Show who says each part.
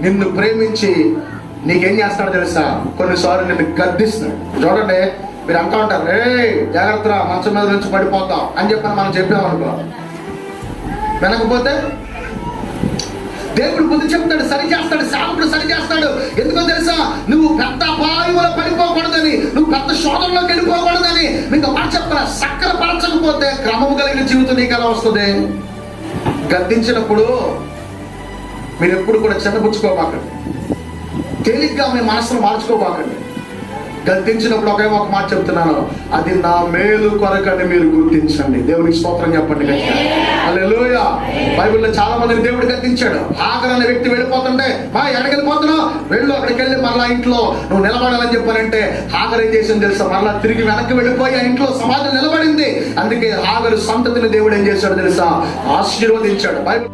Speaker 1: నిన్ను ప్రేమించి నీకేం చేస్తాడో తెలుసా, కొన్నిసార్లు నిన్ను గద్దిస్తాడు. చూడండి, మీరు అంటూ ఉంటారు, రే జాగ్రత్త మంచం మీద నుంచి పడిపోతాం అని చెప్పని మనం చెప్పామనుకో, వినకపోతే దేవుడు బుద్ధి చెప్తాడు, సరి చేస్తాడు, సేవకుడు సరి చేస్తాడు. ఎందుకో తెలుసా, నువ్వు పెద్ద అపాయంలో పడిపోకూడదని, నువ్వు పెద్ద శోధనలోకి వెళ్ళిపోకూడదని. మీకు మాట చెప్తారా, సక్కర పరచకపోతే క్రమం కలిగిన జీవితం నీకు ఎలా వస్తుంది? గద్దించినప్పుడు మీరు ఎప్పుడు కూడా చిన్నపుచ్చుకోబాకండి, తేలిగ్గా మీ మనసును మార్చుకోబాకండి. గద్దించినప్పుడు ఒకే ఒక మాట చెప్తున్నాను, అది నా మేలు కొరకని మీరు గుర్తించండి. దేవునికి స్తోత్రం చెప్పండి. హల్లెలూయా. బైబిల్లో చాలా మందిని దేవుడు గద్దించాడు. హాగర్ అనే వ్యక్తి వెళ్ళిపోతుంటే, ఎక్కడికి వెళ్ళిపోతున్నావు, వెళ్ళు, అక్కడికి వెళ్ళి మరలా ఇంట్లో నువ్వు నిలబడాలని చెప్పానంటే హాగర్ ఏం చేసింది తెలుసా, మరలా తిరిగి వెనక్కి వెళ్ళిపోయి ఆ ఇంట్లో సమాజం నిలబడింది. అందుకే హాగరు సంతతిని దేవుడు ఏం చేశాడు తెలుసా, ఆశీర్వదించాడు. బైబిల్